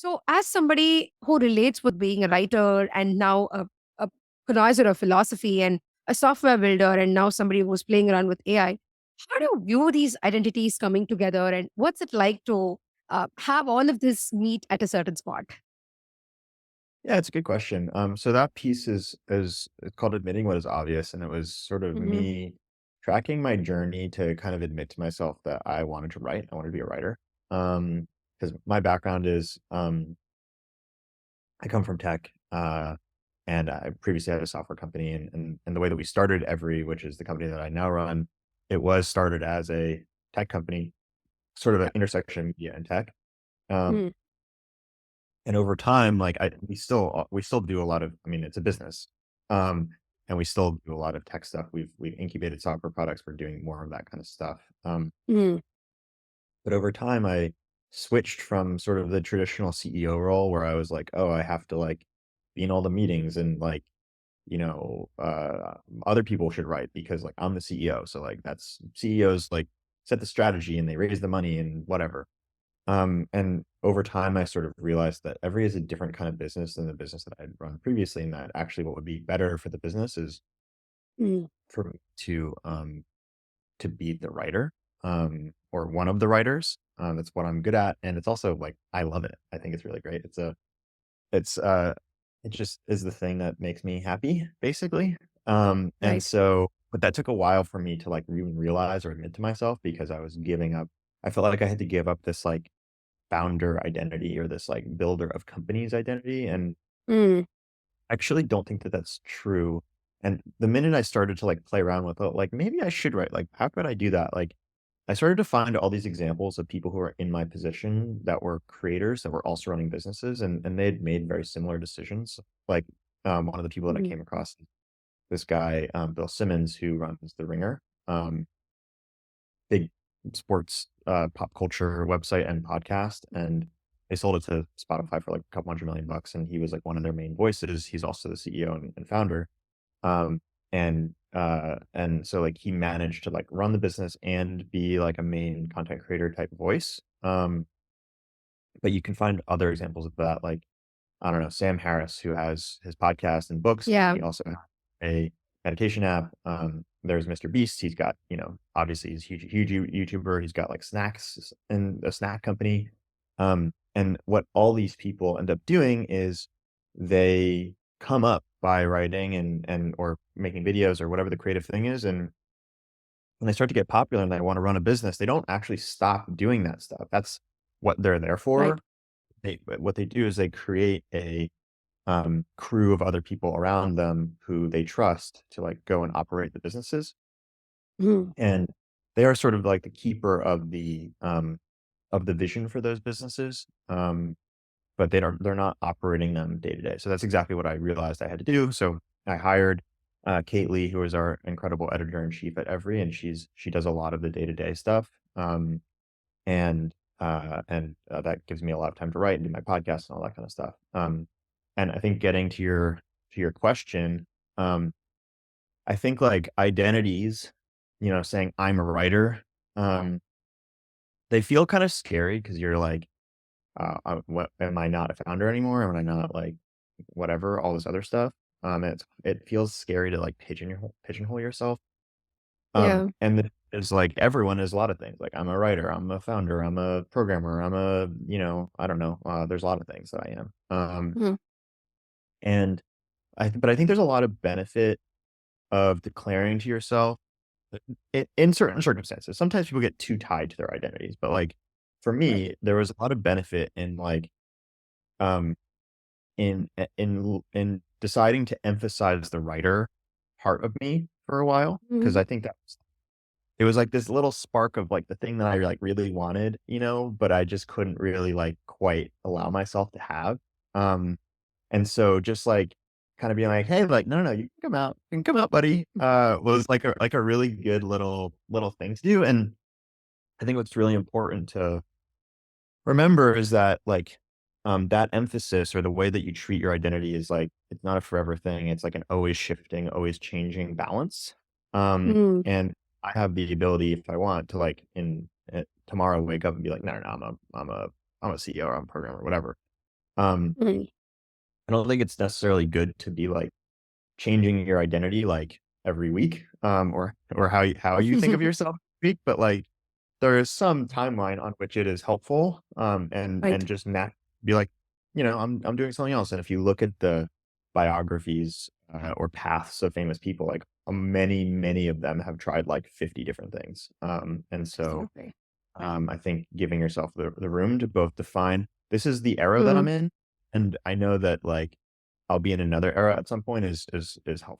So, as somebody who relates with being a writer and now a connoisseur of philosophy and a software builder, and now somebody who's playing around with AI, how do you view these identities coming together? And what's it like to have all of this meet at a certain spot? Yeah, it's a good question. So that piece is it's called admitting what is obvious, and it was sort of Hmm. me tracking my journey to kind of admit to myself that I wanted to write. I wanted to be a writer. Because my background is I come from tech, and I previously had a software company, and the way that we started Every, which is the company that I now run, it was started as a tech company, sort of an Yeah. intersection of media and tech. Um, Mm. And over time, like, we still do a lot of, I mean, it's a business, um, and we still do a lot of tech stuff. We've incubated software products. We're doing more of that kind of stuff. Mm. But over time, I switched from sort of the traditional CEO role where I was like, "Oh, I have to, like, be in all the meetings and, like, other people should write because, like, I'm the CEO." So, like, that's CEOs, like, set the strategy and they raise the money and whatever. And over time, I sort of realized that Every is a different kind of business than the business that I'd run previously, and that actually what would be better for the business is Mm. for me to be the writer, or one of the writers. That's what I'm good at, and it's also like I love it. I think it's really great. It's it just is the thing that makes me happy, basically. And Right. so, but that took a while for me to like even realize or admit to myself because I was giving up. I felt like I had to give up this like founder identity or this like builder of companies identity. And Mm. I actually don't think that that's true. And the minute I started to like play around with it, like maybe I should write, like, how could I do that? Like, I started to find all these examples of people who are in my position that were creators that were also running businesses and they had made very similar decisions. Like, one of the people that I Mm. came across, this guy, Bill Simmons, who runs The Ringer. Big sports, pop culture website and podcast, and they sold it to Spotify for like a couple $100 million, and he was like one of their main voices. He's also the CEO and founder. Um, and so like he managed to like run the business and be like a main content creator type voice. But you can find other examples of that, like I don't know, Sam Harris, who has his podcast and books. Yeah. He also has a meditation app. There's Mr. Beast. He's got, obviously he's a huge YouTuber. He's got like snacks and a snack company. And what all these people end up doing is they come up by writing and or making videos or whatever the creative thing is. And when they start to get popular and they want to run a business, they don't actually stop doing that stuff. That's what they're there Right. for. What they do is they create a crew of other people around them who they trust to like go and operate the businesses. Mm. And they are sort of like the keeper of the vision for those businesses. But they're not operating them day to day. So that's exactly what I realized I had to do. So I hired Kate Lee, who is our incredible editor in chief at Every, and she does a lot of the day to day stuff. And that gives me a lot of time to write and do my podcast and all that kind of stuff. And I think getting to your question, um, I think like identities, saying I'm a writer, um, they feel kind of scary because you're like, what am I not a founder anymore? Am I not like whatever, all this other stuff? It feels scary to like pigeonhole yourself. Yeah. And it's like everyone is a lot of things. Like I'm a writer, I'm a founder, I'm a programmer, I don't know. There's a lot of things that I am. Mm. And but I think there's a lot of benefit of declaring to yourself in certain circumstances. Sometimes people get too tied to their identities, but like for Right. me, there was a lot of benefit in like um in deciding to emphasize the writer part of me for a while because Mhm. I think that it was like this little spark of like the thing that I like really wanted, but I just couldn't really like quite allow myself to have. Um, and so just like kind of being like, hey, like, no, no, you can come out, you can come out, buddy, was like a really good little thing to do. And I think what's really important to remember is that like that emphasis or the way that you treat your identity is like it's not a forever thing. It's like an always shifting, always changing balance. Mm. And I have the ability, if I want, to like tomorrow wake up and be like, no, no, no, I'm a CEO or I'm a programmer, whatever. Mm. I don't think it's necessarily good to be like changing your identity like every week, or how you think of yourself every week, but like there is some timeline on which it is helpful, Right. and just be like, I'm doing something else. And if you look at the biographies or paths of famous people, like many of them have tried like 50 different things. And so Absolutely. I think giving yourself the room to both define this is the era that Mm. I'm in, and I know that like I'll be in another era at some point is helpful.